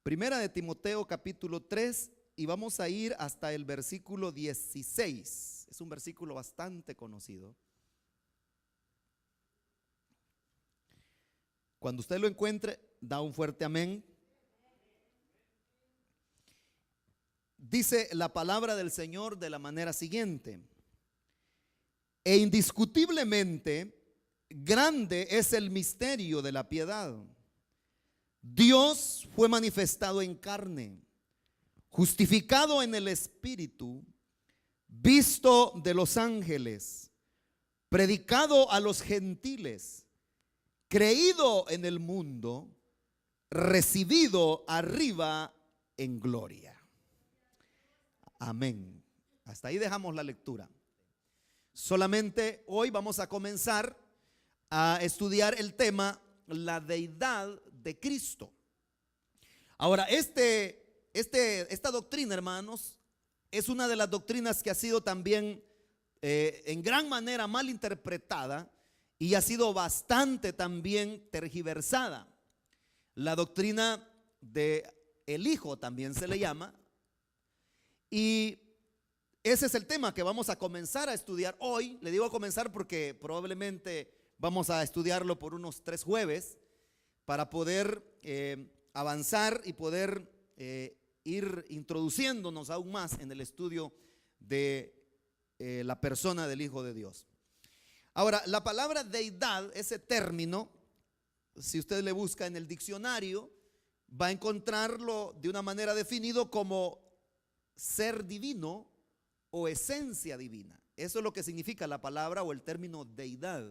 Primera de Timoteo capítulo 3 y vamos a ir hasta el versículo 16. Es un versículo bastante conocido. Cuando usted lo encuentre, da un fuerte amén. Dice la palabra del Señor de la manera siguiente: e indiscutiblemente grande es el misterio de la piedad. Dios fue manifestado en carne, justificado en el Espíritu, visto de los ángeles, predicado a los gentiles, creído en el mundo, recibido arriba en gloria. Amén. Hasta ahí dejamos la lectura. Solamente hoy vamos a comenzar a estudiar el tema la deidad de Cristo. Ahora, esta doctrina, hermanos, es una de las doctrinas que ha sido también en gran manera mal interpretada y ha sido bastante también tergiversada. La doctrina de el Hijo también se le llama, y ese es el tema que vamos a comenzar a estudiar hoy. Le digo comenzar porque probablemente vamos a estudiarlo por unos 3 jueves para poder avanzar y poder ir introduciéndonos aún más en el estudio de la persona del Hijo de Dios. Ahora, la palabra deidad, ese término, si usted le busca en el diccionario, va a encontrarlo de una manera definido como ser divino o esencia divina. Eso es lo que significa la palabra o el término deidad.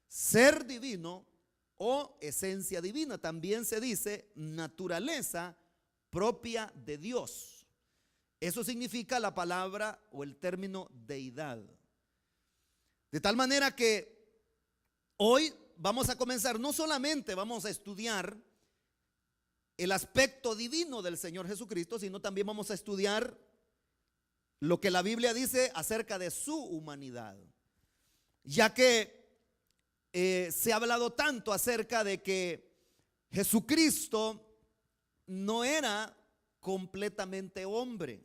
Ser divino o esencia divina. También se dice naturaleza propia de Dios. Eso significa la palabra o el término deidad. De tal manera que hoy vamos a comenzar, no solamente vamos a estudiar el aspecto divino del Señor Jesucristo, sino también vamos a estudiar lo que la Biblia dice acerca de su humanidad, ya que se ha hablado tanto acerca de que Jesucristo no era completamente hombre.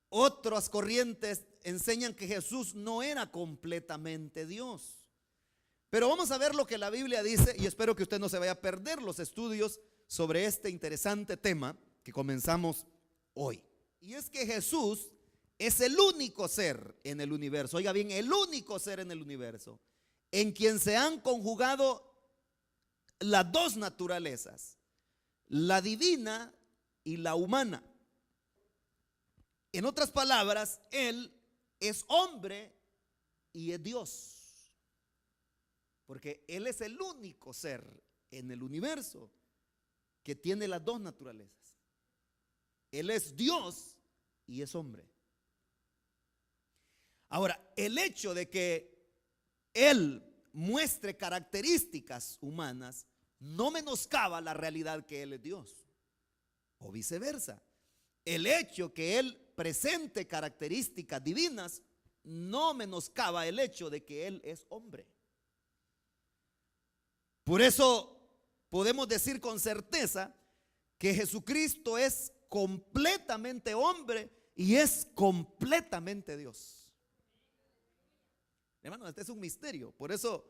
Otras corrientes enseñan que Jesús no era completamente Dios. Pero vamos a ver lo que la Biblia dice, y espero que usted no se vaya a perder los estudios sobre este interesante tema que comenzamos hoy. Y es que Jesús es el único ser en el universo, oiga bien, el único ser en el universo en quien se han conjugado las dos naturalezas, la divina y la humana. En otras palabras, Él es hombre y es Dios. Porque Él es el único ser en el universo que tiene las dos naturalezas. Él es Dios y es hombre. Ahora, el hecho de que Él muestre características humanas no menoscaba la realidad que Él es Dios, o viceversa. El hecho que Él presente características divinas no menoscaba el hecho de que Él es hombre. Por eso podemos decir con certeza que Jesucristo es completamente hombre y es completamente Dios. Hermano, este es un misterio. Por eso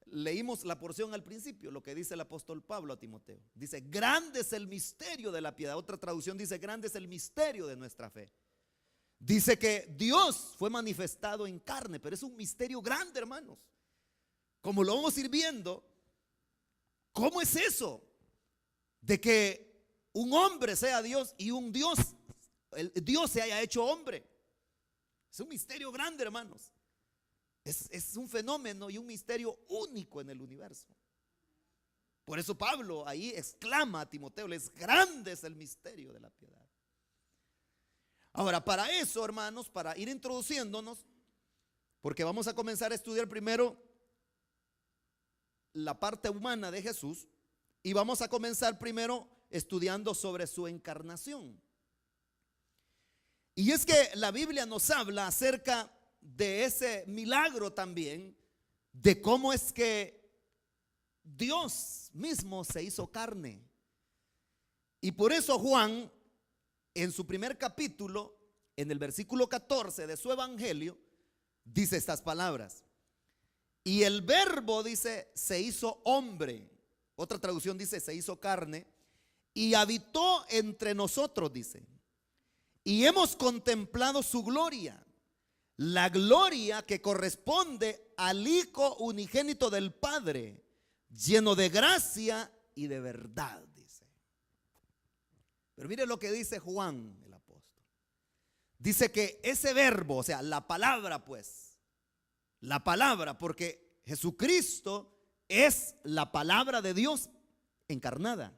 leímos la porción al principio, lo que dice el apóstol Pablo a Timoteo. Dice, grande es el misterio de la piedad. Otra traducción dice, grande es el misterio de nuestra fe. Dice que Dios fue manifestado en carne, pero es un misterio grande, hermanos. Como lo vamos a ir viendo, ¿cómo es eso? De que un hombre sea Dios y un Dios, el Dios se haya hecho hombre. Es un misterio grande, hermanos. Es un fenómeno y un misterio único en el universo. Por eso Pablo ahí exclama a Timoteo, es grande es el misterio de la piedad. Ahora, para eso, hermanos, para ir introduciéndonos, porque vamos a comenzar a estudiar primero la parte humana de Jesús, y vamos a comenzar primero estudiando sobre su encarnación. Y es que la Biblia nos habla acerca de ese milagro también, de cómo es que Dios mismo se hizo carne. Y por eso Juan, en su primer capítulo, en el versículo 14 de su evangelio, dice estas palabras. Y el verbo, dice, se hizo hombre. Otra traducción dice, se hizo carne y habitó entre nosotros, dice. Y hemos contemplado su gloria, la gloria que corresponde al Hijo unigénito del Padre, lleno de gracia y de verdad, dice. Pero mire lo que dice Juan el apóstol. Dice que ese verbo, o sea, la palabra, pues, la palabra, porque Jesucristo es la palabra de Dios encarnada.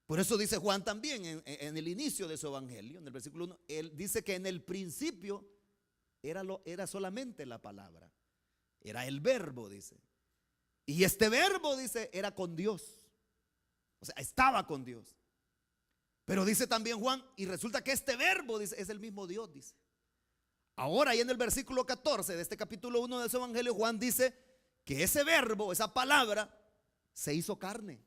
Por eso dice Juan también en el inicio de su evangelio, en el versículo 1, él dice que en el principio era solamente la palabra, era el verbo, dice. Y este verbo, dice, era con Dios, o sea, estaba con Dios. Pero dice también Juan, y resulta que este verbo, dice, es el mismo Dios, dice. Ahora, ahí en el versículo 14 de este capítulo 1 de su evangelio, Juan dice que ese verbo, esa palabra, se hizo carne.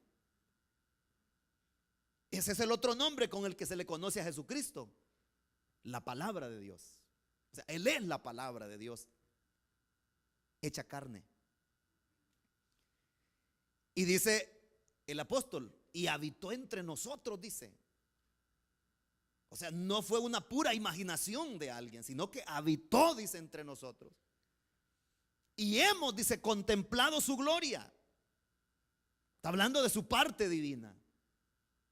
Ese es el otro nombre con el que se le conoce a Jesucristo, la palabra de Dios. O sea, Él es la palabra de Dios hecha carne. Y dice el apóstol, y habitó entre nosotros, dice. O sea, no fue una pura imaginación de alguien, sino que habitó, dice, entre nosotros. Y hemos, dice, contemplado su gloria. Está hablando de su parte divina.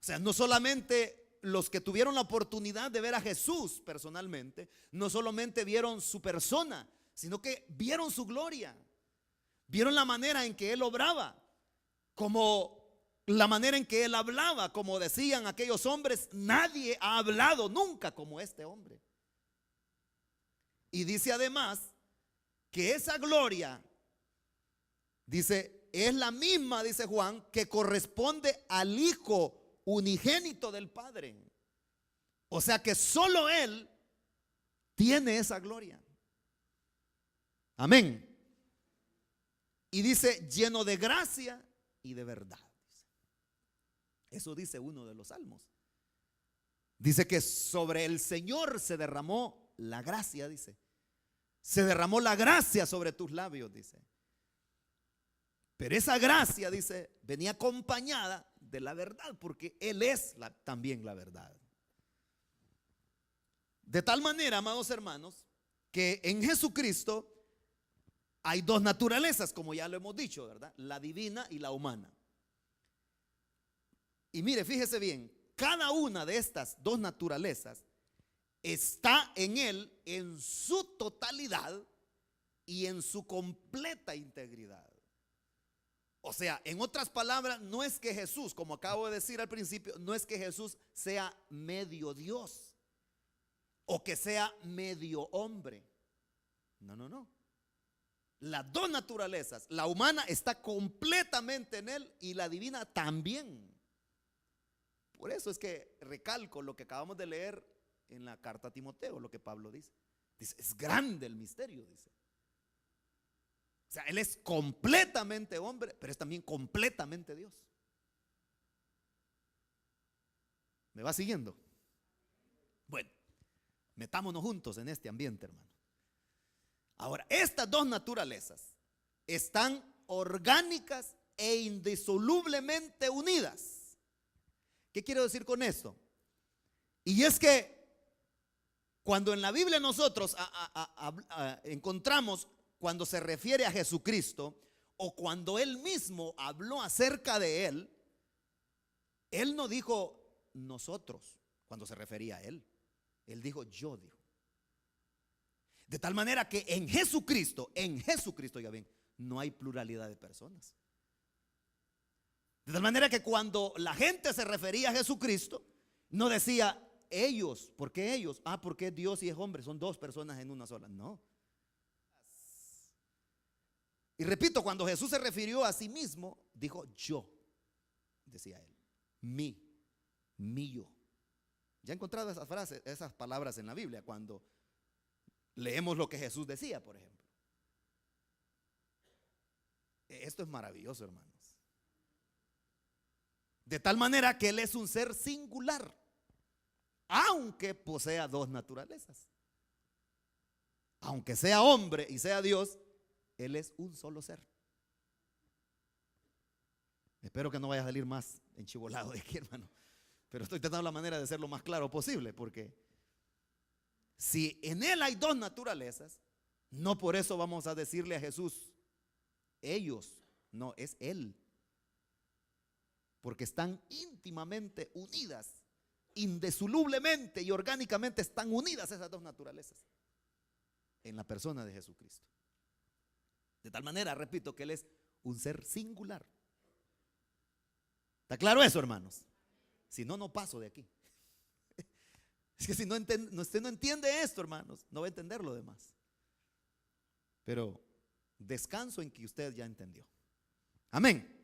O sea, no solamente los que tuvieron la oportunidad de ver a Jesús personalmente, no solamente vieron su persona, sino que vieron su gloria. Vieron la manera en que Él obraba, como la manera en que Él hablaba, como decían aquellos hombres, nadie ha hablado nunca como este hombre. Y dice además que esa gloria, dice, es la misma, dice Juan, que corresponde al Hijo unigénito del Padre. O sea que solo Él tiene esa gloria. Amén. Y dice, lleno de gracia y de verdad. Eso dice uno de los salmos. Dice que sobre el Señor se derramó la gracia, dice. Se derramó la gracia sobre tus labios, dice. Pero esa gracia, dice, venía acompañada de la verdad, porque Él es también la verdad. De tal manera, amados hermanos, que en Jesucristo hay dos naturalezas, como ya lo hemos dicho, ¿verdad? La divina y la humana. Y mire, fíjese bien, cada una de estas dos naturalezas está en Él en su totalidad y en su completa integridad. O sea, en otras palabras, no es que Jesús, como acabo de decir al principio, no es que Jesús sea medio Dios o que sea medio hombre. No, no, no. Las dos naturalezas, la humana está completamente en Él y la divina también. Por eso es que recalco lo que acabamos de leer en la carta a Timoteo, lo que Pablo dice. Dice, es grande el misterio, dice. O sea, Él es completamente hombre, pero es también completamente Dios. ¿Me va siguiendo? Bueno, metámonos juntos en este ambiente, hermano. Ahora, estas dos naturalezas están orgánicas e indisolublemente unidas. ¿Qué quiero decir con esto? Y es que cuando en la Biblia nosotros encontramos cuando se refiere a Jesucristo o cuando Él mismo habló acerca de Él, Él no dijo nosotros cuando se refería a Él. Él dijo yo, dijo. De tal manera que en Jesucristo, ya ven, no hay pluralidad de personas. De tal manera que cuando la gente se refería a Jesucristo, no decía ellos. ¿Por qué ellos? Porque es Dios y es hombre, son dos personas en una sola. No. Y repito, cuando Jesús se refirió a sí mismo, dijo yo, decía Él, mi yo. Ya he encontrado esas frases, esas palabras en la Biblia, cuando leemos lo que Jesús decía, por ejemplo. Esto es maravilloso, hermanos. De tal manera que Él es un ser singular, aunque posea dos naturalezas. Aunque sea hombre y sea Dios, Él es un solo ser. Espero que no vaya a salir más enchivolado de aquí, hermano. Pero estoy tratando la manera de ser lo más claro posible, porque si en Él hay dos naturalezas, no por eso vamos a decirle a Jesús, ellos, no, es Él. Porque están íntimamente unidas, indisolublemente y orgánicamente están unidas esas dos naturalezas en la persona de Jesucristo. De tal manera, repito, que Él es un ser singular. ¿Está claro eso, hermanos? Si no, no paso de aquí. Es que si usted no entiende esto, hermanos, no va a entender lo demás. Pero descanso en que usted ya entendió. Amén.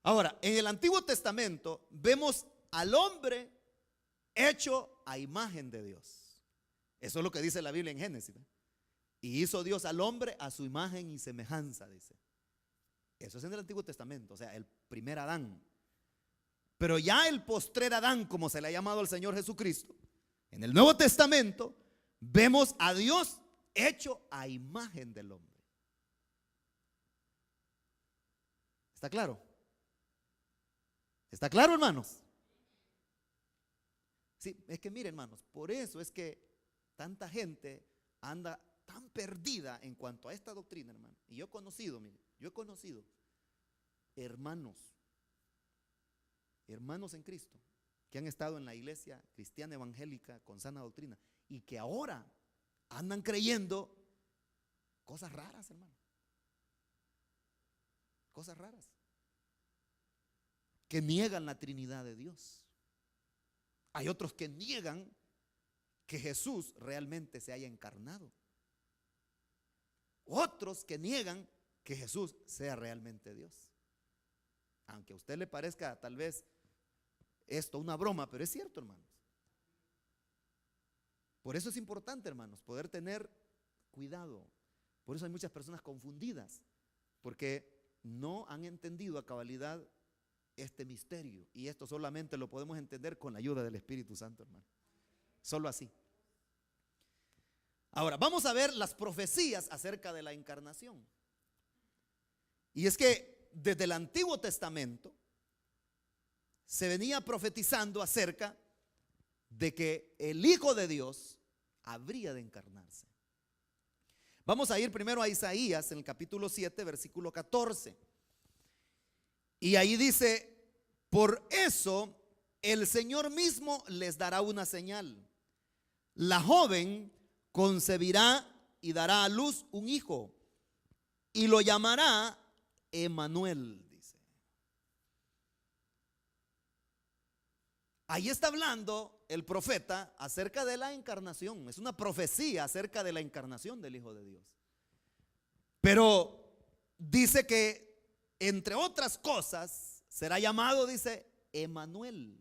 Ahora, en el Antiguo Testamento vemos al hombre hecho a imagen de Dios. Eso es lo que dice la Biblia en Génesis. Y hizo Dios al hombre a su imagen y semejanza, dice. Eso es en el Antiguo Testamento, o sea, el primer Adán. Pero ya el postrer Adán, como se le ha llamado al Señor Jesucristo, en el Nuevo Testamento vemos a Dios hecho a imagen del hombre. ¿Está claro? ¿Está claro, hermanos? Sí, es que miren, hermanos, por eso es que tanta gente anda tan perdida en cuanto a esta doctrina, hermano. Y yo he conocido, mire, hermanos en Cristo que han estado en la iglesia cristiana evangélica con sana doctrina y que ahora andan creyendo cosas raras, hermano. Cosas raras. Que niegan la Trinidad de Dios. Hay otros que niegan que Jesús realmente se haya encarnado. Otros que niegan que Jesús sea realmente Dios. Aunque a usted le parezca tal vez esto una broma, pero es cierto, hermanos. Por eso es importante, hermanos, poder tener cuidado. Por eso hay muchas personas confundidas, porque no han entendido a cabalidad este misterio, y esto solamente lo podemos entender con la ayuda del Espíritu Santo, hermano. Solo así. Ahora, vamos a ver las profecías acerca de la encarnación. Y es que desde el Antiguo Testamento se venía profetizando acerca de que el Hijo de Dios habría de encarnarse. Vamos a ir primero a Isaías en el capítulo 7, versículo 14. Y ahí dice: por eso el Señor mismo les dará una señal. La joven concebirá y dará a luz un hijo y lo llamará Emmanuel, dice. Ahí está hablando el profeta acerca de la encarnación. Es una profecía acerca de la encarnación del Hijo de Dios. Pero dice que entre otras cosas será llamado, dice, Emmanuel.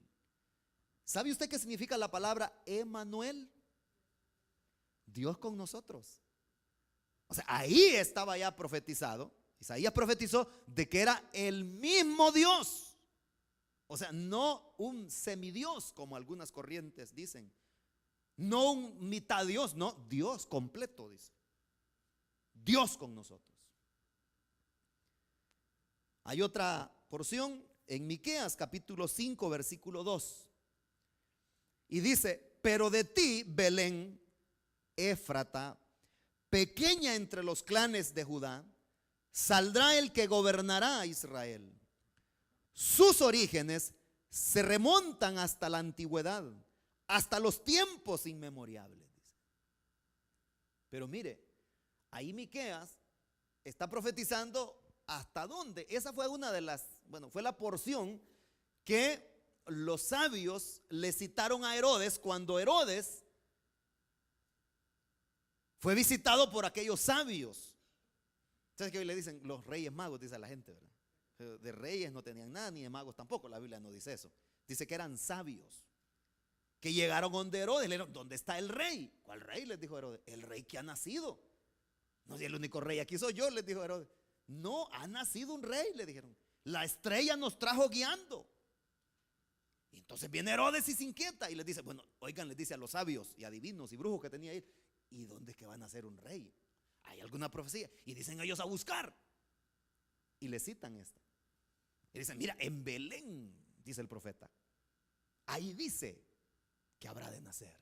¿Sabe usted qué significa la palabra Emmanuel? Dios con nosotros. O sea, ahí estaba ya profetizado. Isaías profetizó de que era el mismo Dios. O sea, no un semidios como algunas corrientes dicen. No un mitad Dios, no, Dios completo, dice. Dios con nosotros. Hay otra porción en Miqueas capítulo 5 versículo 2. Y dice: pero de ti, Belén, Éfrata, pequeña entre los clanes de Judá, saldrá el que gobernará a Israel. Sus orígenes se remontan hasta la antigüedad, hasta los tiempos inmemoriales. Pero mire, ahí Miqueas está profetizando hasta dónde. Esa fue una de las, fue la porción que los sabios le citaron a Herodes cuando Herodes fue visitado por aquellos sabios. ¿Sabes qué hoy le dicen los reyes magos? Dice la gente, ¿verdad? De reyes no tenían nada, ni de magos tampoco. La Biblia no dice eso. Dice que eran sabios que llegaron donde Herodes. Le dijeron: ¿dónde está el rey? ¿Cuál rey? Les dijo Herodes. El rey que ha nacido. No, si el único rey aquí soy yo, les dijo Herodes. No, ha nacido un rey, le dijeron. La estrella nos trajo guiando. Y entonces viene Herodes y se inquieta y les dice, bueno, oigan, les dice a los sabios y adivinos y brujos que tenía ahí, ¿y dónde es que van a ser un rey? ¿Hay alguna profecía? Y dicen ellos a buscar. Y le citan esta. Y dicen, mira, en Belén, dice el profeta, ahí dice que habrá de nacer.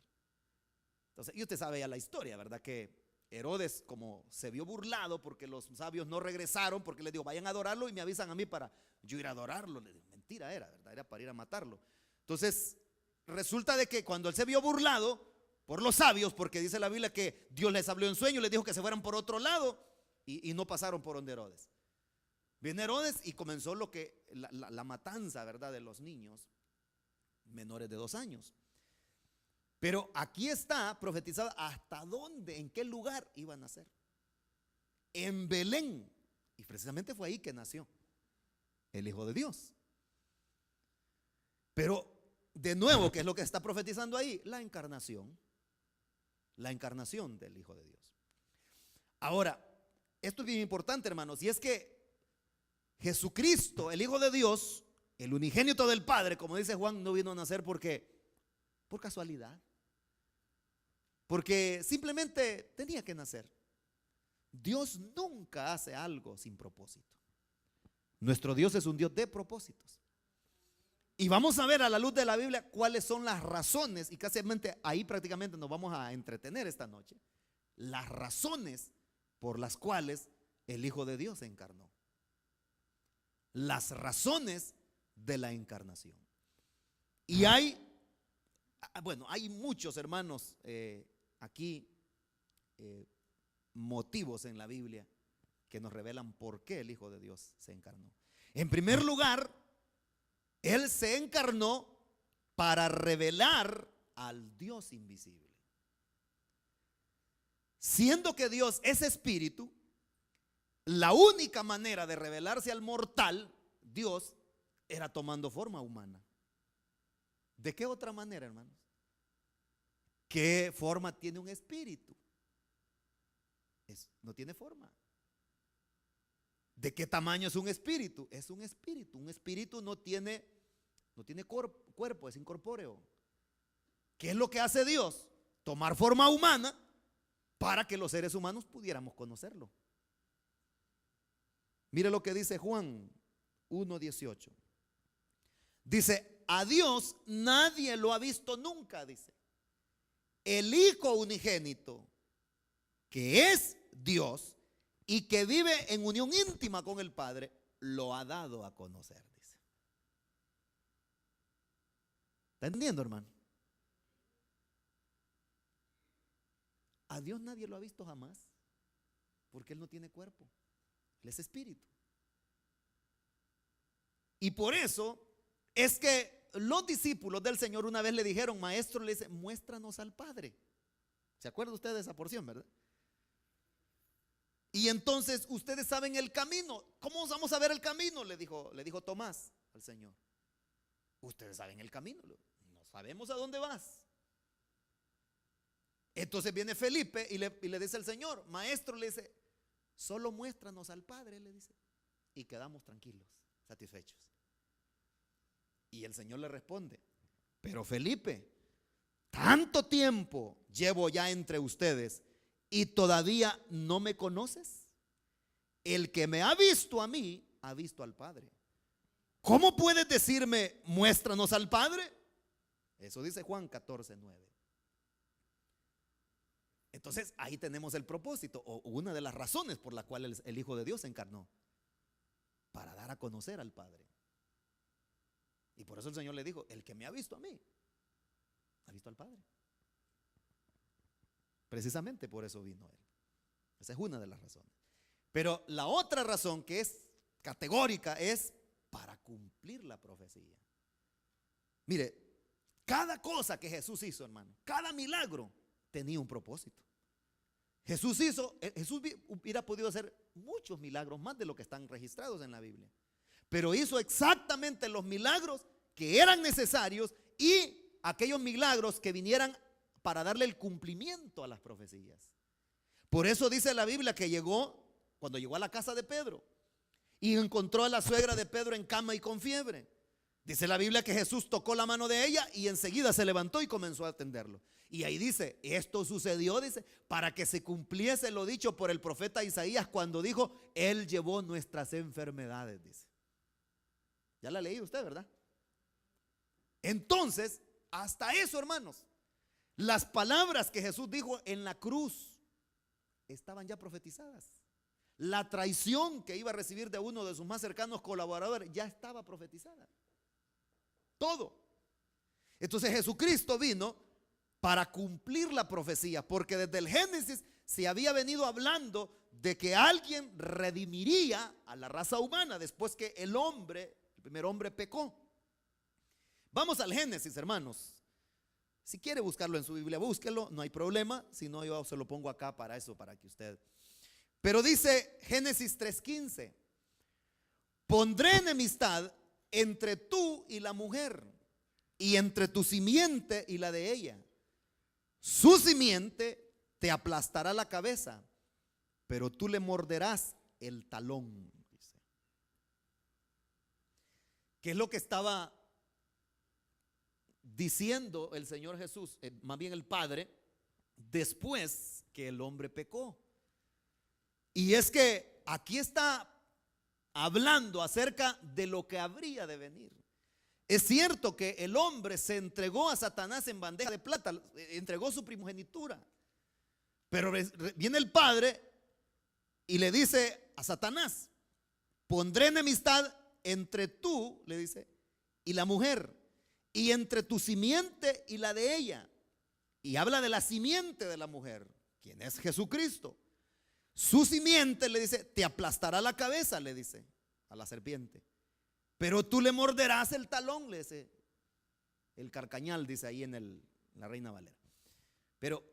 Entonces, y usted sabe ya la historia, ¿verdad? Que Herodes, como se vio burlado porque los sabios no regresaron, porque les digo, vayan a adorarlo y me avisan a mí para yo ir a adorarlo. Mentira era, ¿verdad? Era para ir a matarlo. Entonces, resulta de que cuando él se vio burlado por los sabios, porque dice la Biblia que Dios les habló en sueño, les dijo que se fueran por otro lado y no pasaron por donde Herodes. Viene Herodes y comenzó lo que la matanza, ¿verdad? De los niños menores de 2 años. Pero aquí está profetizado hasta dónde, en qué lugar iban a nacer. En Belén. Y precisamente fue ahí que nació el Hijo de Dios. Pero de nuevo, ¿qué es lo que está profetizando ahí? La encarnación del Hijo de Dios. Ahora, esto es bien importante, hermanos, y es que Jesucristo, el Hijo de Dios, el unigénito del Padre, como dice Juan, no vino a nacer por casualidad, porque simplemente tenía que nacer. Dios nunca hace algo sin propósito. Nuestro Dios es un Dios de propósitos. Y vamos a ver a la luz de la Biblia cuáles son las razones, y casi ahí prácticamente nos vamos a entretener esta noche, las razones por las cuales el Hijo de Dios se encarnó. Las razones de la encarnación. Y hay muchos, hermanos, aquí motivos en la Biblia que nos revelan por qué el Hijo de Dios se encarnó. En primer lugar, Él se encarnó para revelar al Dios invisible. Siendo que Dios es espíritu, la única manera de revelarse al mortal, Dios, era tomando forma humana. ¿De qué otra manera, hermanos? ¿Qué forma tiene un espíritu? No tiene forma. ¿De qué tamaño es un espíritu? Es un espíritu. Un espíritu no tiene cuerpo, es incorpóreo. ¿Qué es lo que hace Dios? Tomar forma humana para que los seres humanos pudiéramos conocerlo. Mire lo que dice Juan 1:18. Dice, a Dios nadie lo ha visto nunca, dice. El Hijo unigénito, que es Dios y que vive en unión íntima con el Padre, lo ha dado a conocer, dice. ¿Está entendiendo, hermano? A Dios nadie lo ha visto jamás, porque Él no tiene cuerpo. Él es espíritu. Y por eso es que los discípulos del Señor una vez le dijeron, maestro, le dice, muéstranos al Padre. ¿Se acuerda usted de esa porción, verdad? Y entonces ustedes saben el camino. ¿Cómo vamos a ver el camino? Le dijo Tomás al Señor. Ustedes saben el camino. No sabemos a dónde vas. Entonces viene Felipe y le dice al Señor, maestro, le dice, solo muéstranos al Padre, le dice. Y quedamos tranquilos, satisfechos. Y el Señor le responde, pero Felipe, tanto tiempo llevo ya entre ustedes y todavía no me conoces. El que me ha visto a mí, ha visto al Padre. ¿Cómo puedes decirme, muéstranos al Padre? Eso dice Juan 14:9. Entonces ahí tenemos el propósito, o una de las razones por la cual el Hijo de Dios se encarnó, para dar a conocer al Padre. Y por eso el Señor le dijo, el que me ha visto a mí, ha visto al Padre. Precisamente por eso vino Él. Esa es una de las razones. Pero la otra razón, que es categórica, es para cumplir la profecía. Mire, cada cosa que Jesús hizo, hermano, cada milagro tenía un propósito. Jesús hubiera podido hacer muchos milagros, más de lo que están registrados en la Biblia, pero hizo exactamente los milagros que eran necesarios y aquellos milagros que vinieran para darle el cumplimiento a las profecías. Por eso dice la Biblia que cuando llegó a la casa de Pedro y encontró a la suegra de Pedro en cama y con fiebre, Dice la Biblia que Jesús tocó la mano de ella y enseguida se levantó y comenzó a atenderlo. Y ahí dice, esto sucedió, dice, para que se cumpliese lo dicho por el profeta Isaías cuando dijo, Él llevó nuestras enfermedades, dice. Ya la leí usted, ¿verdad? Entonces, hasta eso, hermanos, las palabras que Jesús dijo en la cruz estaban ya profetizadas. La traición que iba a recibir de uno de sus más cercanos colaboradores ya estaba profetizada. Todo. Entonces Jesucristo vino para cumplir la profecía, porque desde el Génesis se había venido hablando de que alguien redimiría a la raza humana después que el primer hombre pecó. Vamos al Génesis, hermanos. Si quiere buscarlo en su Biblia, búsquelo, no hay problema. Si no, yo se lo pongo acá para eso, para que usted. Pero dice Génesis 3:15: pondré enemistad entre tú y la mujer, y entre tu simiente y la de ella. Su simiente te aplastará la cabeza, pero tú le morderás el talón. Dice. ¿Qué es lo que estaba diciendo el Señor Jesús, más bien el Padre, después que el hombre pecó? Y es que aquí está hablando acerca de lo que habría de venir. Es cierto que el hombre se entregó a Satanás en bandeja de plata, entregó su primogenitura, pero viene el Padre y le dice a Satanás: pondré enemistad entre tú, le dice, y la mujer, y entre tu simiente y la de ella. Y habla de la simiente de la mujer, quien es Jesucristo. Su simiente, le dice, te aplastará la cabeza, le dice a la serpiente, pero tú le morderás el talón, le dice, el carcañal, dice ahí en la Reina Valera. Pero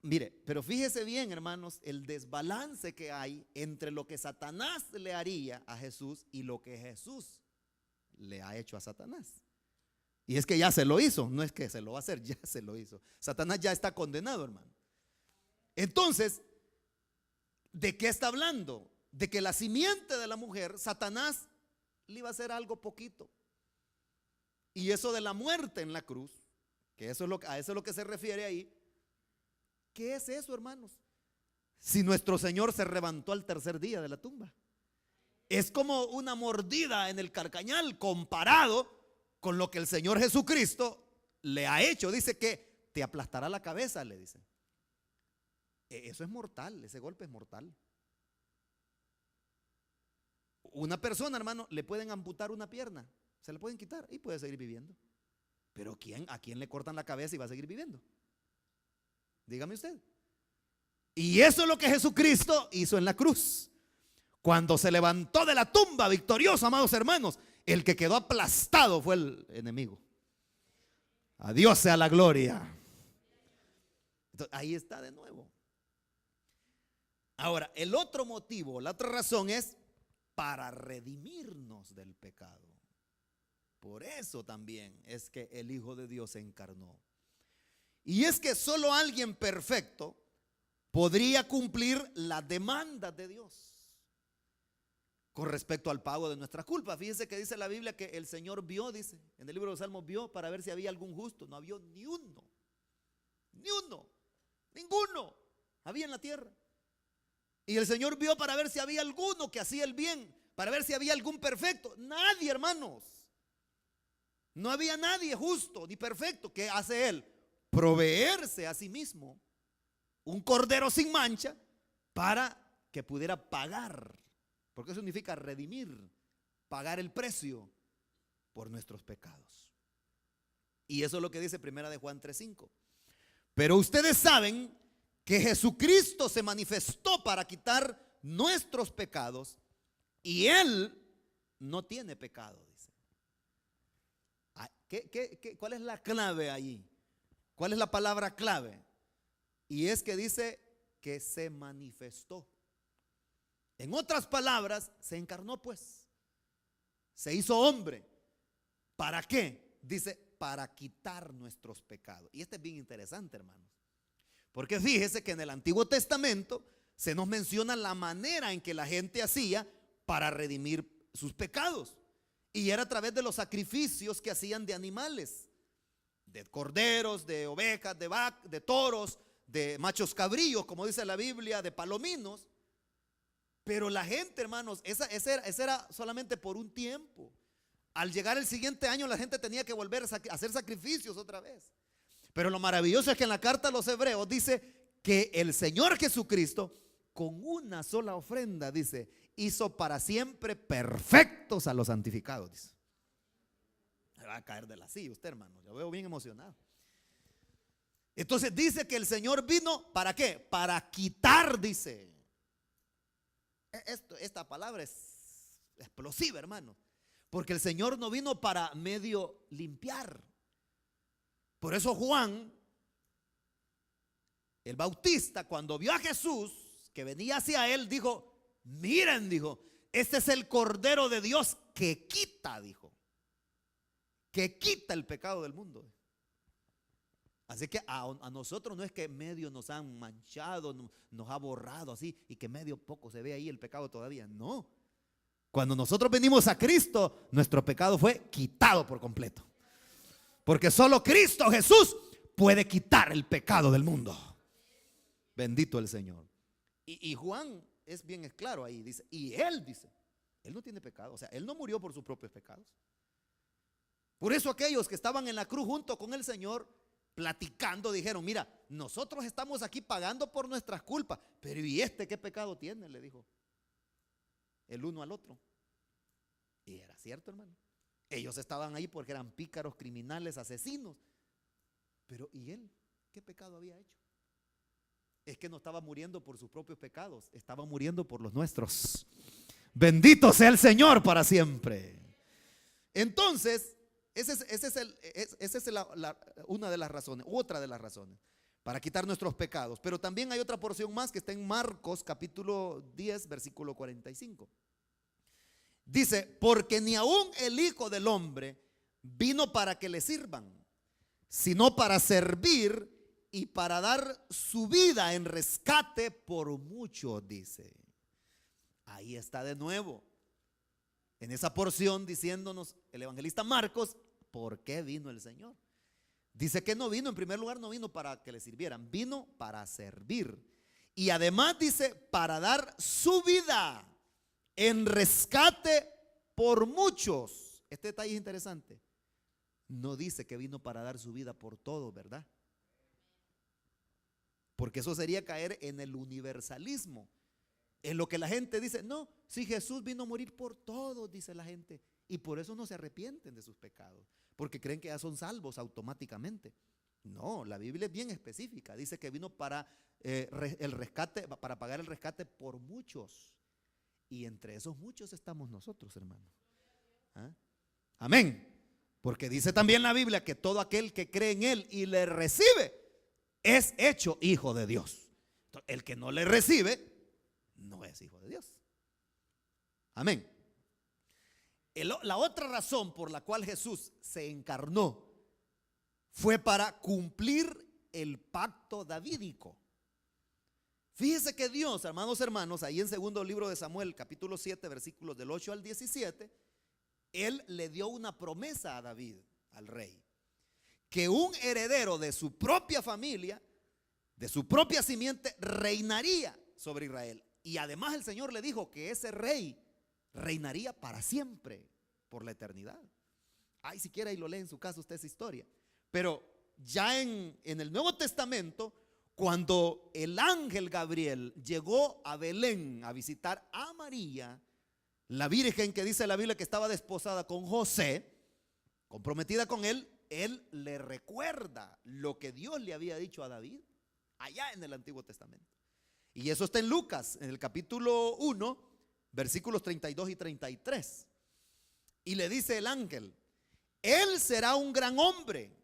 mire, pero fíjese bien, hermanos, el desbalance que hay entre lo que Satanás le haría a Jesús y lo que Jesús le ha hecho a Satanás. Y es que ya se lo hizo, no es que se lo va a hacer, ya se lo hizo. Satanás ya está condenado, hermano. Entonces, ¿de qué está hablando? De que la simiente de la mujer, Satanás le iba a hacer algo poquito. Y eso de la muerte en la cruz, que a eso es lo que se refiere ahí. ¿Qué es eso, hermanos? Si nuestro Señor se levantó al tercer día de la tumba. Es como una mordida en el carcañal comparado con lo que el Señor Jesucristo le ha hecho. Dice que te aplastará la cabeza, le dice. Eso es mortal, ese golpe es mortal. Una persona, hermano, le pueden amputar una pierna, se le pueden quitar y puede seguir viviendo. Pero ¿a quién le cortan la cabeza y va a seguir viviendo? Dígame usted. Y eso es lo que Jesucristo hizo en la cruz. Cuando se levantó de la tumba victorioso, amados hermanos, el que quedó aplastado fue el enemigo. A Dios sea la gloria. Entonces, ahí está de nuevo. Ahora, el otro motivo, la otra razón es para redimirnos del pecado. Por eso también es que el Hijo de Dios se encarnó. Y es que solo alguien perfecto podría cumplir la demanda de Dios con respecto al pago de nuestras culpas. Fíjense que dice la Biblia que el Señor vio, dice en el libro de los Salmos, vio para ver si había algún justo. No había ni uno, ninguno había en la tierra. Y el Señor vio para ver si había alguno que hacía el bien, para ver si había algún perfecto. Nadie, hermanos. No había nadie justo ni perfecto. ¿Qué hace Él? Proveerse a sí mismo un cordero sin mancha para que pudiera pagar. Porque eso significa redimir, pagar el precio por nuestros pecados. Y eso es lo que dice Primera de Juan 3:5. Pero ustedes saben que Jesucristo se manifestó para quitar nuestros pecados y Él no tiene pecado, dice. ¿Cuál es la clave ahí? ¿Cuál es la palabra clave? Y es que dice que se manifestó. En otras palabras, se encarnó, pues. Se hizo hombre. ¿Para qué? Dice, para quitar nuestros pecados. Y este es bien interesante, hermanos. Porque fíjese que en el Antiguo Testamento se nos menciona la manera en que la gente hacía para redimir sus pecados. Y era a través de los sacrificios que hacían de animales, de corderos, de ovejas, de toros, de machos cabríos, como dice la Biblia, de palominos. Pero la gente, hermanos, ese era solamente por un tiempo. Al llegar el siguiente año, la gente tenía que volver a hacer sacrificios otra vez. Pero lo maravilloso es que en la carta a los hebreos dice que el Señor Jesucristo, con una sola ofrenda, dice, hizo para siempre perfectos a los santificados, dice. Se va a caer de la silla usted, hermano. Yo veo bien emocionado. Entonces dice que el Señor vino, ¿para qué? Para quitar, dice. Esta palabra es explosiva, hermano. Porque el Señor no vino para medio limpiar. Por eso Juan, el Bautista, cuando vio a Jesús que venía hacia él, dijo: miren, dijo, este es el Cordero de Dios que quita, dijo, que quita el pecado del mundo. Así que a nosotros no es que medio nos han manchado, nos ha borrado así, y que medio poco se ve ahí el pecado todavía. No. Cuando nosotros venimos a Cristo, nuestro pecado fue quitado por completo. Porque solo Cristo Jesús puede quitar el pecado del mundo. Bendito el Señor. Y Juan es bien claro ahí, dice, y él dice, él no tiene pecado, o sea, él no murió por sus propios pecados. Por eso aquellos que estaban en la cruz junto con el Señor, platicando, dijeron: mira, nosotros estamos aquí pagando por nuestras culpas, pero ¿y este qué pecado tiene?, le dijo el uno al otro. Y era cierto, hermano. Ellos estaban ahí porque eran pícaros, criminales, asesinos. Pero ¿y él qué pecado había hecho? Es que no estaba muriendo por sus propios pecados, estaba muriendo por los nuestros. Bendito sea el Señor para siempre. Entonces, esa es una de las razones, otra de las razones para quitar nuestros pecados. Pero también hay otra porción más que está en Marcos capítulo 10, versículo 45. Dice: porque ni aún el Hijo del Hombre vino para que le sirvan, sino para servir y para dar su vida en rescate por muchos, dice. Ahí está de nuevo, en esa porción, diciéndonos el evangelista Marcos por qué vino el Señor. Dice que no vino, en primer lugar, no vino para que le sirvieran, vino para servir. Y además dice, para dar su vida en rescate por muchos. Este detalle es interesante. No dice que vino para dar su vida por todos, ¿verdad? Porque eso sería caer en el universalismo, en lo que la gente dice: no, si Jesús vino a morir por todos, dice la gente, y por eso no se arrepienten de sus pecados, porque creen que ya son salvos automáticamente. No, la Biblia es bien específica, dice que vino para el rescate, para pagar el rescate por muchos, y entre esos muchos estamos nosotros, hermanos. ¿Ah? Amén. Porque dice también la Biblia que todo aquel que cree en Él y le recibe es hecho hijo de Dios. Entonces, el que no le recibe no es hijo de Dios. Amén. La otra razón por la cual Jesús se encarnó fue para cumplir el pacto davídico. Fíjese que Dios, hermanos, ahí en segundo libro de Samuel, capítulo 7, versículos del 8 al 17, Él le dio una promesa a David, al rey, que un heredero de su propia familia, de su propia simiente, reinaría sobre Israel. Y además el Señor le dijo que ese rey reinaría para siempre, por la eternidad. Ay, si quiere, ahí lo lee en su casa usted esa historia. Pero ya en el Nuevo Testamento, cuando el ángel Gabriel llegó a Belén a visitar a María, la virgen que dice la Biblia que estaba desposada con José, comprometida con él le recuerda lo que Dios le había dicho a David allá en el Antiguo Testamento. Y eso está en Lucas, en el capítulo 1, versículos 32 y 33. Y le dice el ángel: él será un gran hombre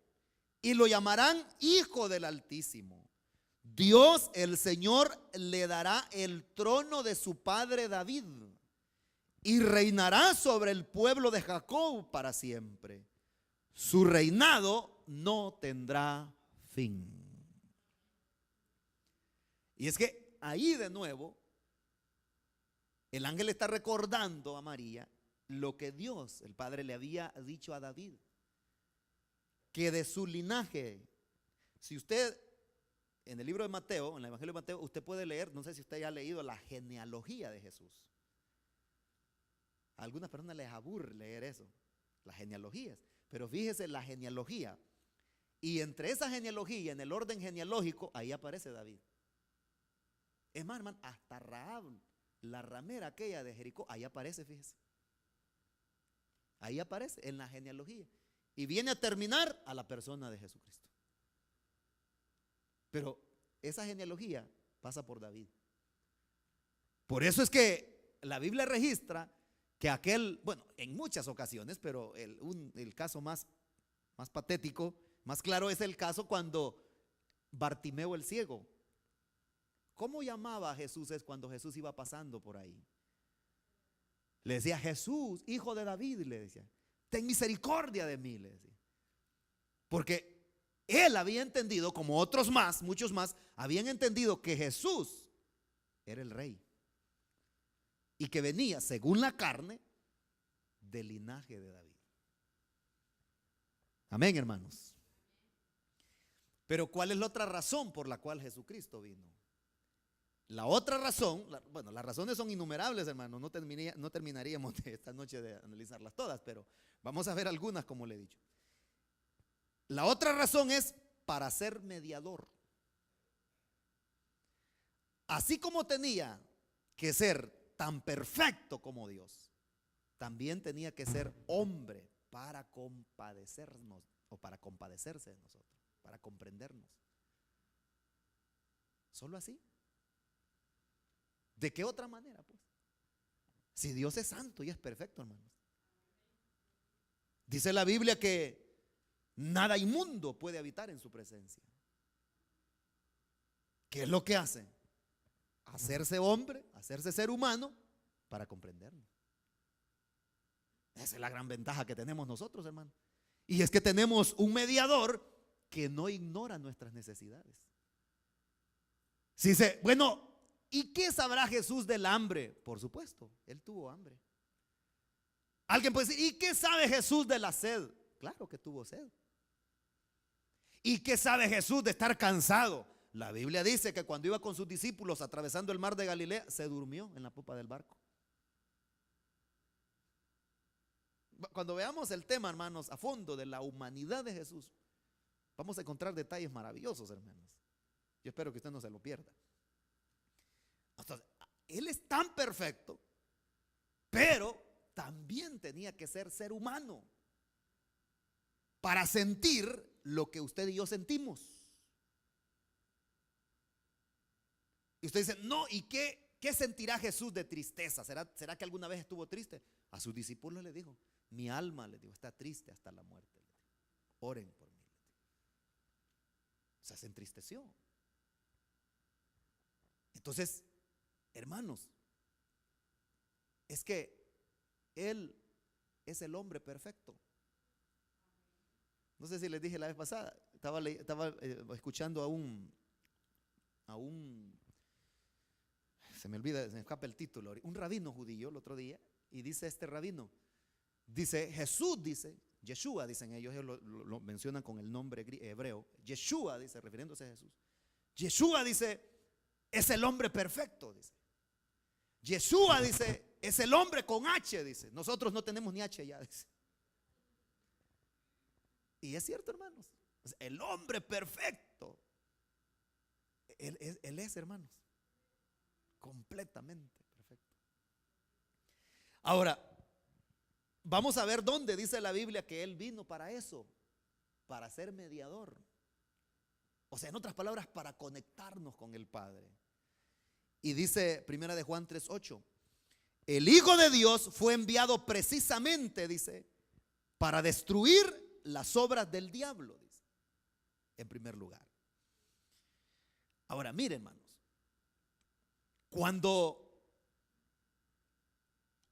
y lo llamarán Hijo del Altísimo. Dios el Señor le dará el trono de su padre David y reinará sobre el pueblo de Jacob para siempre. Su reinado no tendrá fin. Y es que ahí de nuevo el ángel está recordando a María lo que Dios, el Padre, le había dicho a David, que de su linaje, si usted en el libro de Mateo, en el Evangelio de Mateo, usted puede leer, no sé si usted ya ha leído la genealogía de Jesús. A algunas personas les aburre leer eso, las genealogías, pero fíjese la genealogía, y entre esa genealogía, en el orden genealógico, ahí aparece David. Es más, hermano, hasta Rahab, la ramera aquella de Jericó, ahí aparece, fíjese. Ahí aparece en la genealogía. Y viene a terminar a la persona de Jesucristo. Pero esa genealogía pasa por David. Por eso es que la Biblia registra que aquel, bueno, en muchas ocasiones, pero el caso más patético, más claro es el caso cuando Bartimeo el ciego. ¿Cómo llamaba a Jesús es cuando Jesús iba pasando por ahí? Le decía: Jesús, hijo de David, le decía, ten misericordia de mí, le decía. Porque él había entendido, como otros más, muchos más, habían entendido que Jesús era el rey y que venía, según la carne, del linaje de David. Amén, hermanos. Pero ¿cuál es la otra razón por la cual Jesucristo vino? La otra razón, bueno, las razones son innumerables, hermanos, no terminaríamos esta noche de analizarlas todas, pero vamos a ver algunas, como le he dicho. La otra razón es para ser mediador. Así como tenía que ser tan perfecto como Dios, también tenía que ser hombre para compadecernos, o para compadecerse de nosotros, para comprendernos. Solo así. ¿De qué otra manera, pues? Si Dios es santo y es perfecto, hermanos. Dice la Biblia que nada inmundo puede habitar en su presencia. ¿Qué es lo que hace? Hacerse hombre, hacerse ser humano para comprendernos. Esa es la gran ventaja que tenemos nosotros, hermanos. Y es que tenemos un mediador que no ignora nuestras necesidades. Si dice, bueno, ¿y qué sabrá Jesús del hambre? Por supuesto, él tuvo hambre. Alguien puede decir, ¿y qué sabe Jesús de la sed? Claro que tuvo sed. ¿Y qué sabe Jesús de estar cansado? La Biblia dice que cuando iba con sus discípulos atravesando el mar de Galilea, se durmió en la popa del barco. Cuando veamos el tema, hermanos, a fondo de la humanidad de Jesús, vamos a encontrar detalles maravillosos, hermanos. Yo espero que usted no se lo pierda. Entonces, él es tan perfecto, pero también tenía que ser humano para sentir lo que usted y yo sentimos. Y usted dice, no, ¿y qué sentirá Jesús de tristeza? ¿Será que alguna vez estuvo triste? A sus discípulos le dijo, mi alma, le dijo, está triste hasta la muerte. Oren por mí. O sea, se entristeció. Entonces, hermanos, es que Él es el hombre perfecto. No sé si les dije la vez pasada, estaba escuchando a un, se me olvida, se me escapa el título, un rabino judío el otro día, y dice este rabino, dice Jesús, dice, Yeshua, dicen ellos lo mencionan con el nombre hebreo, Yeshua, dice, refiriéndose a Jesús, Yeshua, dice, es el hombre perfecto, dice. Yeshua, dice, es el hombre con H, dice. Nosotros no tenemos ni H ya, dice. Y es cierto, hermanos. El hombre perfecto. Él es, hermanos, completamente perfecto. Ahora, vamos a ver dónde dice la Biblia que Él vino para eso, para ser mediador. O sea, en otras palabras, para conectarnos con el Padre. Y dice Primera de Juan 3:8, el Hijo de Dios fue enviado precisamente, dice, para destruir las obras del diablo, dice, en primer lugar. Ahora, mire, hermanos, cuando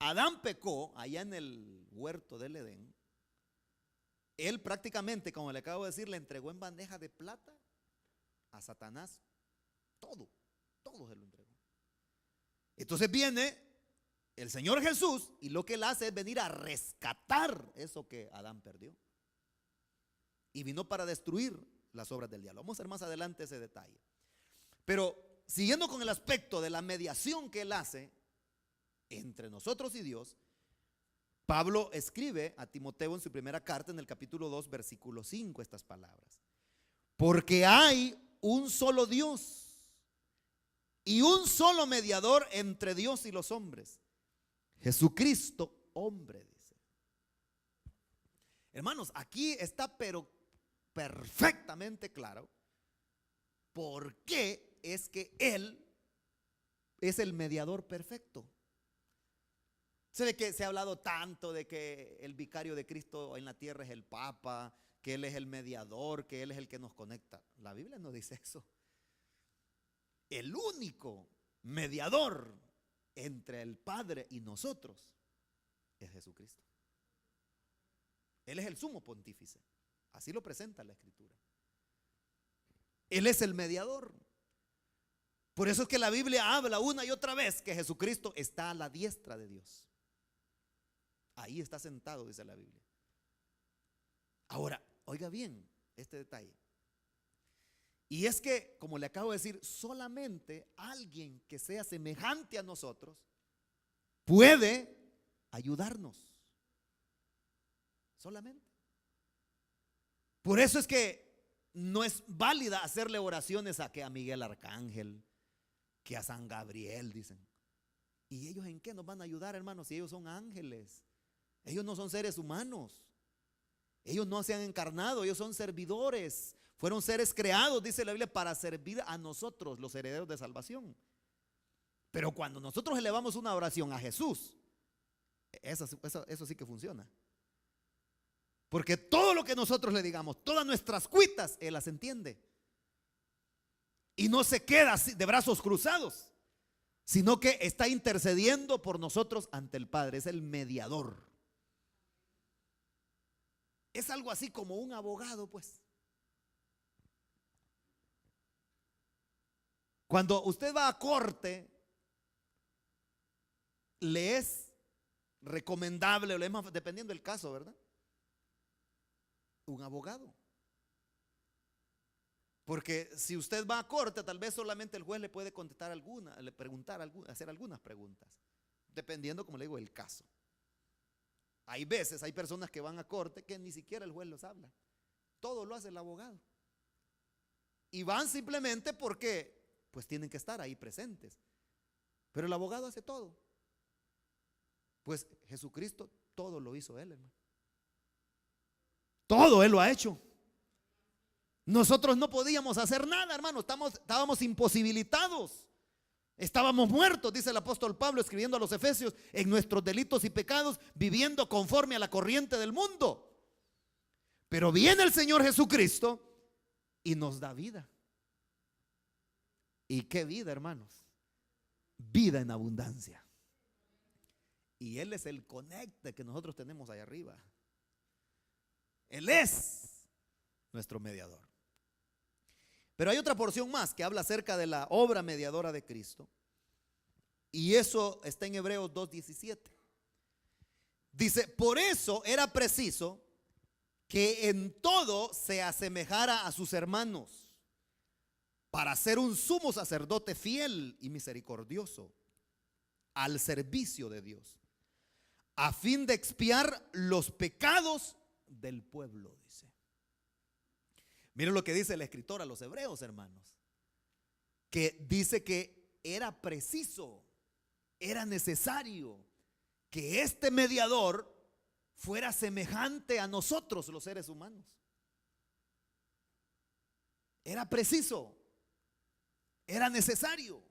Adán pecó allá en el huerto del Edén, él prácticamente, como le acabo de decir, le entregó en bandeja de plata a Satanás todo se lo entregó. Entonces viene el Señor Jesús, y lo que Él hace es venir a rescatar eso que Adán perdió. Y vino para destruir las obras del diablo. Vamos a ver más adelante ese detalle. Pero siguiendo con el aspecto de la mediación que Él hace entre nosotros y Dios, Pablo escribe a Timoteo en su primera carta, en el capítulo 2, versículo 5, estas palabras: porque hay un solo Dios y un solo mediador entre Dios y los hombres, Jesucristo, hombre, dice. Hermanos, aquí está pero perfectamente claro por qué es que Él es el mediador perfecto. Se ve que se ha hablado tanto de que el vicario de Cristo en la tierra es el Papa, que Él es el mediador, que Él es el que nos conecta. La Biblia no dice eso. El único mediador entre el Padre y nosotros es Jesucristo. Él es el sumo pontífice. Así lo presenta la Escritura. Él es el mediador. Por eso es que la Biblia habla una y otra vez que Jesucristo está a la diestra de Dios. Ahí está sentado, dice la Biblia. Ahora, oiga bien este detalle. Y es que, como le acabo de decir, solamente alguien que sea semejante a nosotros puede ayudarnos. Solamente. Por eso es que no es válida hacerle oraciones a Miguel Arcángel, que a San Gabriel, dicen. ¿Y ellos en qué nos van a ayudar, hermanos? Si ellos son ángeles. Ellos no son seres humanos. Ellos no se han encarnado, ellos son servidores. Fueron seres creados, dice la Biblia, para servir a nosotros, los herederos de salvación. Pero cuando nosotros elevamos una oración a Jesús, eso sí que funciona. Porque todo lo que nosotros le digamos, todas nuestras cuitas, Él las entiende. Y no se queda así de brazos cruzados, sino que está intercediendo por nosotros ante el Padre. Es el mediador. Es algo así como un abogado, pues. Cuando usted va a corte, le es recomendable, o le es más, dependiendo del caso, ¿verdad?, un abogado. Porque si usted va a corte, tal vez solamente el juez le puede contestar alguna, le preguntar, hacer algunas preguntas, dependiendo, como le digo, el caso. Hay veces, hay personas que van a corte que ni siquiera el juez los habla. Todo lo hace el abogado. Y van simplemente porque pues tienen que estar ahí presentes. Pero el abogado hace todo. Pues Jesucristo todo lo hizo Él, hermano. Todo Él lo ha hecho. Nosotros no podíamos hacer nada, hermano. Estábamos imposibilitados. Estábamos muertos, dice el apóstol Pablo escribiendo a los Efesios, en nuestros delitos y pecados, viviendo conforme a la corriente del mundo. Pero viene el Señor Jesucristo y nos da vida. ¿Y qué vida, hermanos? Vida en abundancia. Y Él es el conecte que nosotros tenemos ahí arriba. Él es nuestro mediador. Pero hay otra porción más que habla acerca de la obra mediadora de Cristo. Y eso está en Hebreos 2:17. Dice: por eso era preciso que en todo se asemejara a sus hermanos, para ser un sumo sacerdote fiel y misericordioso al servicio de Dios, a fin de expiar los pecados del pueblo, dice. Miren lo que dice el escritor a los hebreos, hermanos, que dice que era preciso, era necesario que este mediador fuera semejante a nosotros, los seres humanos. Era preciso, era necesario.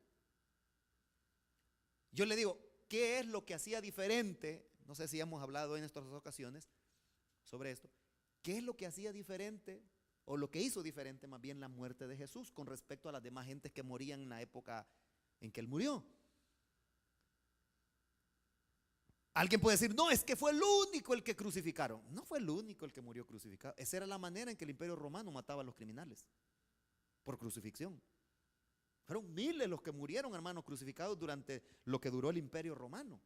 Yo le digo, ¿qué es lo que hacía diferente? No sé si hemos hablado en estas ocasiones sobre esto. ¿Qué es lo que hacía diferente, o lo que hizo diferente más bien, la muerte de Jesús con respecto a las demás gentes que morían en la época en que Él murió? Alguien puede decir: no, es que fue el único el que crucificaron. No fue el único el que murió crucificado. Esa era la manera en que el Imperio Romano mataba a los criminales, por crucifixión. Fueron miles los que murieron, hermanos, crucificados durante lo que duró el Imperio Romano.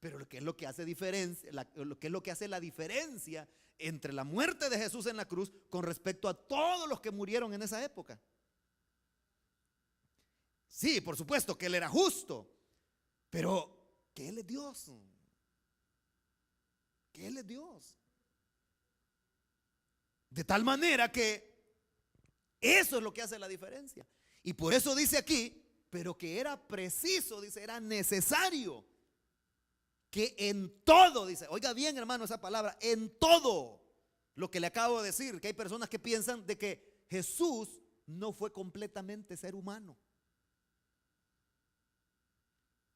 Pero lo que es lo que hace diferencia, lo que es lo que hace la diferencia entre la muerte de Jesús en la cruz con respecto a todos los que murieron en esa época. Sí, por supuesto que Él era justo, pero que Él es Dios. Que Él es Dios. De tal manera que eso es lo que hace la diferencia. Y por eso dice aquí, pero que era preciso, dice, era necesario que en todo, dice, oiga bien hermano esa palabra, en todo lo que le acabo de decir, que hay personas que piensan de que Jesús no fue completamente ser humano.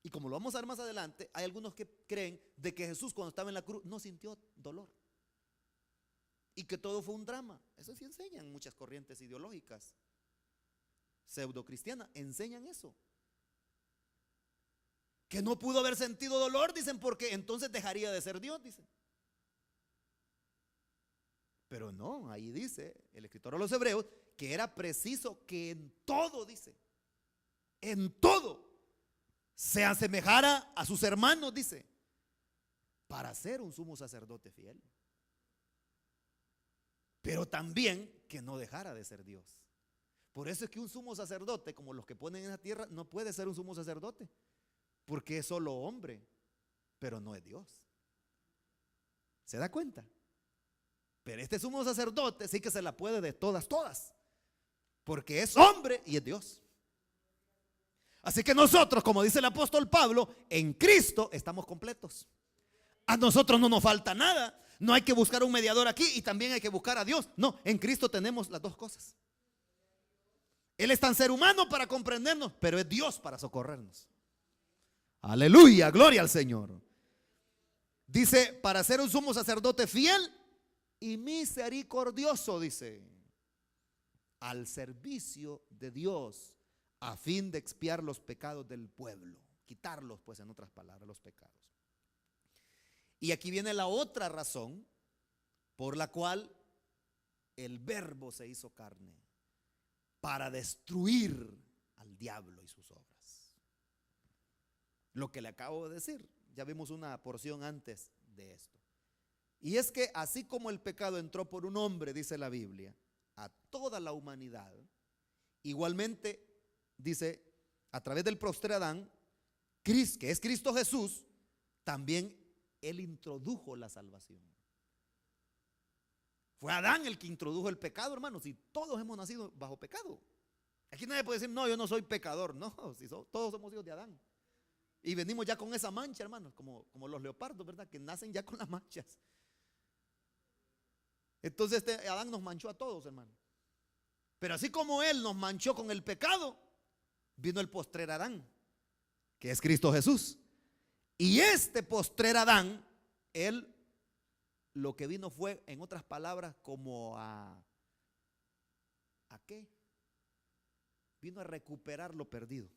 Y como lo vamos a ver más adelante, hay algunos que creen de que Jesús cuando estaba en la cruz no sintió dolor y que todo fue un drama. Eso sí enseñan muchas corrientes ideológicas pseudocristianas, enseñan eso. Que no pudo haber sentido dolor, dicen, porque entonces dejaría de ser Dios, dicen. Pero no, ahí dice el escritor a los Hebreos que era preciso que en todo, dice, en todo se asemejara a sus hermanos, dice, para ser un sumo sacerdote fiel. Pero también que no dejara de ser Dios. Por eso es que un sumo sacerdote, como los que ponen en la tierra, no puede ser un sumo sacerdote, porque es solo hombre, pero no es Dios. ¿Se da cuenta? Pero este sumo sacerdote sí que se la puede de todas, porque es hombre y es Dios. Así que nosotros, como dice el apóstol Pablo, en Cristo estamos completos. A nosotros no nos falta nada. No hay que buscar un mediador aquí y también hay que buscar a Dios. No, en Cristo tenemos las dos cosas. Él es tan ser humano para comprendernos, pero es Dios para socorrernos. Aleluya, gloria al Señor. Dice, para ser un sumo sacerdote fiel y misericordioso, dice, al servicio de Dios, a fin de expiar los pecados del pueblo, quitarlos, pues, en otras palabras, los pecados. Y aquí viene la otra razón por la cual el Verbo se hizo carne, para destruir al diablo y sus obras. Lo que le acabo de decir, ya vimos una porción antes de esto. Y es que así como el pecado entró por un hombre, dice la Biblia, a toda la humanidad, igualmente, dice, a través del postrer Adán, que es Cristo Jesús, también Él introdujo la salvación. Fue Adán el que introdujo el pecado, hermanos, y todos hemos nacido bajo pecado. Aquí nadie puede decir, no, yo no soy pecador. No, si todos somos hijos de Adán. Y venimos ya con esa mancha, hermanos, como los leopardos, ¿verdad? Que nacen ya con las manchas. Entonces Adán nos manchó a todos, hermanos. Pero así como Él nos manchó con el pecado, vino el postrer Adán, que es Cristo Jesús. Y este postrer Adán, Él lo que vino fue, en otras palabras, como ¿a qué? Vino a recuperar lo perdido.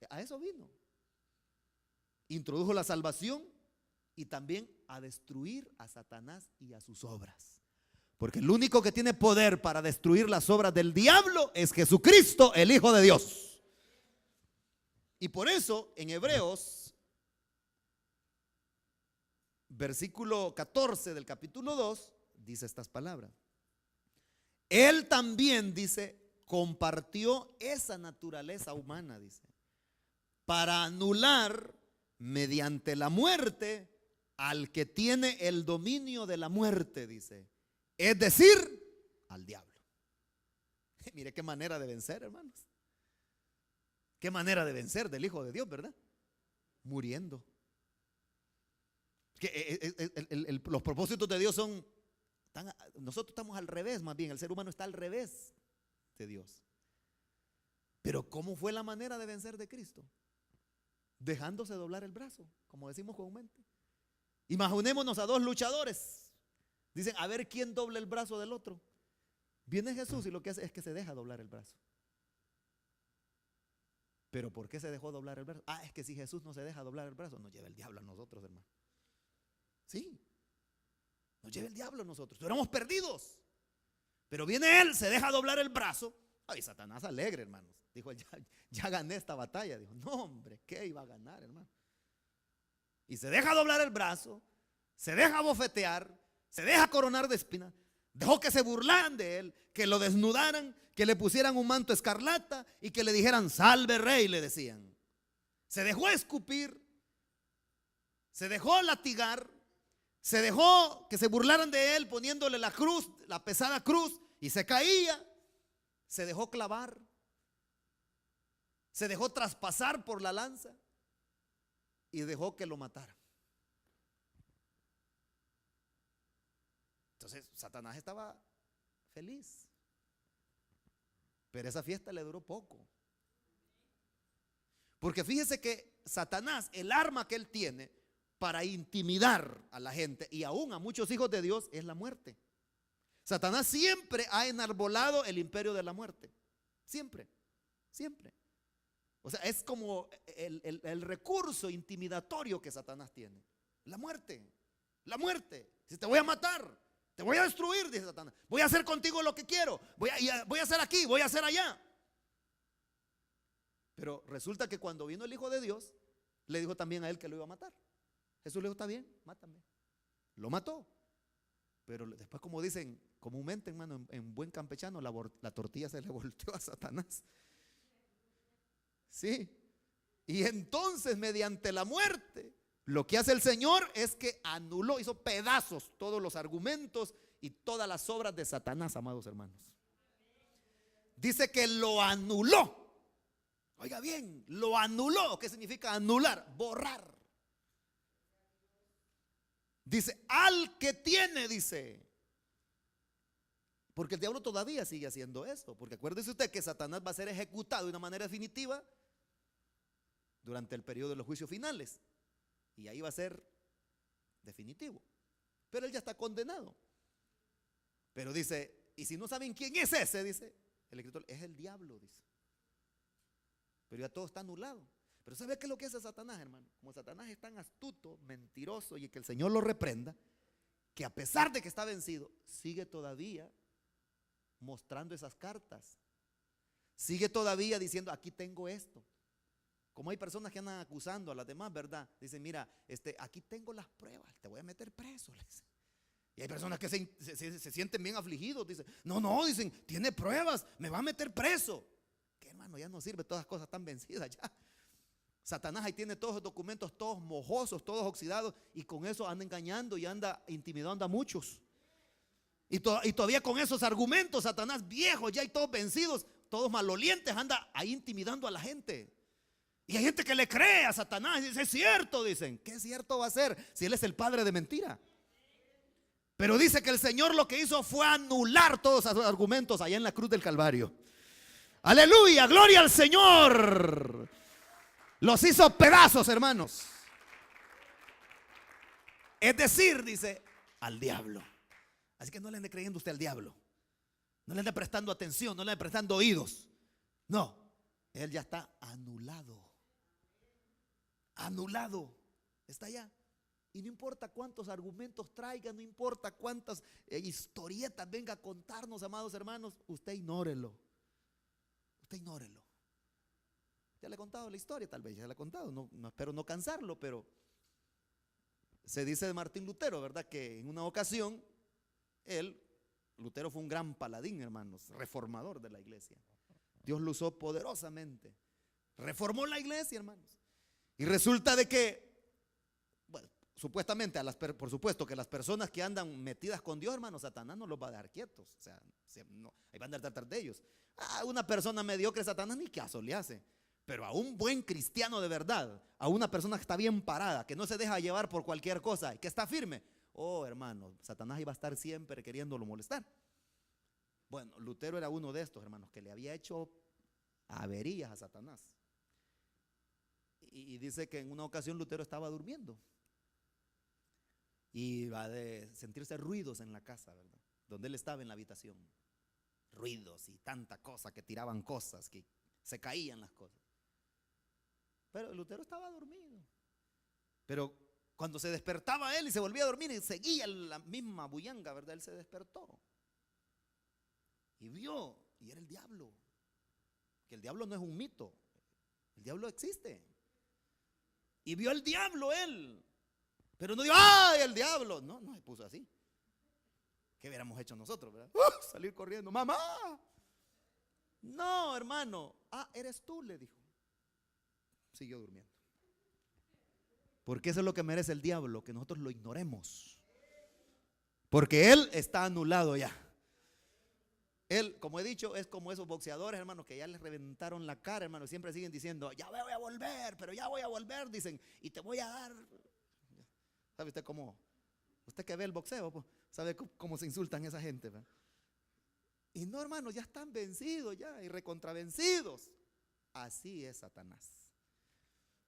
A eso vino. Introdujo la salvación y también a destruir a Satanás y a sus obras. Porque el único que tiene poder para destruir las obras del diablo es Jesucristo, el Hijo de Dios. Y por eso en Hebreos, versículo 14 del capítulo 2, dice estas palabras. Él también, dice, compartió esa naturaleza humana, dice, para anular mediante la muerte al que tiene el dominio de la muerte, dice, es decir, al diablo. Mire qué manera de vencer, hermanos. Qué manera de vencer del Hijo de Dios, ¿verdad? Muriendo. Los propósitos de Dios son, nosotros estamos al revés, más bien, el ser humano está al revés de Dios. Pero ¿cómo fue la manera de vencer de Cristo? Dejándose doblar el brazo, como decimos comúnmente. Imaginémonos a dos luchadores. Dicen, a ver quién dobla el brazo del otro. Viene Jesús y lo que hace es que se deja doblar el brazo. ¿Pero por qué se dejó doblar el brazo? Ah, es que si Jesús no se deja doblar el brazo, nos lleva el diablo a nosotros, hermano. Sí, nos lleva el diablo a nosotros. Éramos perdidos. Pero viene Él, se deja doblar el brazo. Ay, Satanás alegre, hermanos. Dijo, ya gané esta batalla. Dijo, no, hombre, ¿qué iba a ganar, hermano? Y se deja doblar el brazo, se deja bofetear, se deja coronar de espinas. Dejó que se burlaran de él, que lo desnudaran, que le pusieran un manto escarlata y que le dijeran: salve rey, le decían. Se dejó escupir, se dejó latigar, se dejó que se burlaran de él poniéndole la cruz, la pesada cruz, y se caía. Se dejó clavar, se dejó traspasar por la lanza y dejó que lo mataran. Entonces Satanás estaba feliz, pero esa fiesta le duró poco. Porque fíjese que Satanás, el arma que él tiene para intimidar a la gente y aún a muchos hijos de Dios, es la muerte. Satanás siempre ha enarbolado el imperio de la muerte. Siempre, siempre. O sea, es como el recurso intimidatorio que Satanás tiene. La muerte, la muerte. Si te voy a matar, te voy a destruir, dice Satanás. Voy a hacer contigo lo que quiero. Voy a hacer aquí, voy a hacer allá. Pero resulta que cuando vino el Hijo de Dios, le dijo también a él que lo iba a matar. Jesús le dijo: está bien, mátame. Lo mató. Pero después, como dicen comúnmente, hermano, en buen campechano, la tortilla se le volteó a Satanás. Sí. Y entonces, mediante la muerte, lo que hace el Señor es que anuló, hizo pedazos todos los argumentos y todas las obras de Satanás, amados hermanos. Dice que lo anuló. Oiga bien, lo anuló. ¿Qué significa anular? Borrar. Dice: al que tiene, dice. Porque el diablo todavía sigue haciendo eso. Porque acuérdese usted que Satanás va a ser ejecutado de una manera definitiva durante el periodo de los juicios finales. Y ahí va a ser definitivo. Pero él ya está condenado. Pero dice: y si no saben quién es ese, dice el escritor, es el diablo, dice. Pero ya todo está anulado. Pero ¿sabe qué es lo que hace Satanás, hermano? Como Satanás es tan astuto, mentiroso, y que el Señor lo reprenda, que a pesar de que está vencido, sigue todavía mostrando esas cartas. Sigue todavía diciendo: aquí tengo esto. Como hay personas que andan acusando a las demás, ¿verdad? Dicen: mira, aquí tengo las pruebas, te voy a meter preso. Y hay personas que se sienten bien afligidos. Dicen: no, dicen, tiene pruebas, me va a meter preso. Que hermano, ya no sirve, todas las cosas están vencidas ya. Satanás ahí tiene todos los documentos, todos mojosos, todos oxidados, y con eso anda engañando y anda intimidando a muchos. Y todavía con esos argumentos, Satanás viejos ya y todos vencidos, todos malolientes, anda ahí intimidando a la gente. Y hay gente que le cree a Satanás y dice: es cierto, dicen. ¿Qué cierto va a ser si él es el padre de mentira? Pero dice que el Señor lo que hizo fue anular todos esos argumentos allá en la cruz del Calvario. Aleluya, gloria al Señor. Los hizo pedazos, hermanos. Es decir, dice, al diablo. Así que no le ande creyendo usted al diablo. No le ande prestando atención, no le ande prestando oídos. No, él ya está anulado. Anulado. Está allá. Y no importa cuántos argumentos traiga, no importa cuántas historietas venga a contarnos, amados hermanos, usted ignórelo. Usted ignórelo. Ya le he contado la historia, tal vez ya le he contado, no espero no cansarlo, pero se dice de Martín Lutero, ¿verdad? Que en una ocasión, Lutero fue un gran paladín, hermanos, reformador de la iglesia. Dios lo usó poderosamente. Reformó la iglesia, hermanos. Y resulta de que, bueno, supuestamente, por supuesto que las personas que andan metidas con Dios, hermanos, Satanás no los va a dejar quietos. O sea, no, ahí van a tratar de ellos. A una persona mediocre, Satanás ni caso le hace. Pero a un buen cristiano de verdad, a una persona que está bien parada, que no se deja llevar por cualquier cosa y que está firme, oh hermano, Satanás iba a estar siempre queriéndolo molestar. Bueno, Lutero era uno de estos, hermanos, que le había hecho averías a Satanás. Y dice que en una ocasión Lutero estaba durmiendo y iba de sentirse ruidos en la casa, ¿verdad? Donde él estaba en la habitación. Ruidos y tanta cosa, que tiraban cosas, que se caían las cosas. Pero Lutero estaba dormido. Pero cuando se despertaba él y se volvía a dormir y seguía la misma bullanga, ¿verdad? Él se despertó y vio, y era el diablo. Que el diablo no es un mito, el diablo existe. Y vio al diablo él Pero no digo, ¡ay, el diablo! No, no se puso así. ¿Qué hubiéramos hecho nosotros, verdad? Salir corriendo, ¡mamá! No, hermano. Ah, eres tú, le dijo. Siguió durmiendo. Porque eso es lo que merece el diablo, que nosotros lo ignoremos. Porque él está anulado ya. Él, como he dicho, es como esos boxeadores, hermano, que ya les reventaron la cara, hermano. Siempre siguen diciendo, ya voy a volver, pero ya voy a volver, dicen, y te voy a dar. ¿Sabe usted cómo? Usted que ve el boxeo, pues, ¿sabe cómo se insultan esa gente, ¿verdad? Y no, hermano, ya están vencidos ya y recontravencidos. Así es Satanás.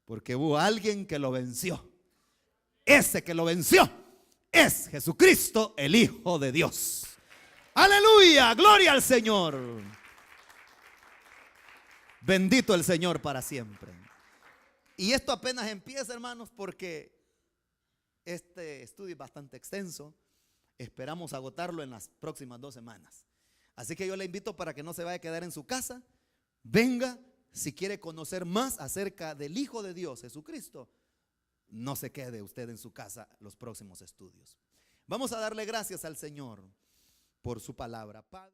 Porque hubo alguien que lo venció. Ese que lo venció es Jesucristo, el Hijo de Dios. Aleluya, gloria al Señor. Bendito el Señor para siempre. Y esto apenas empieza, hermanos, porque este estudio es bastante extenso. Esperamos agotarlo en las próximas 2 semanas. Así que yo le invito para que no se vaya a quedar en su casa. Venga, si quiere conocer más acerca del Hijo de Dios, Jesucristo, no se quede usted en su casa los próximos estudios. Vamos a darle gracias al Señor por su palabra. Padre.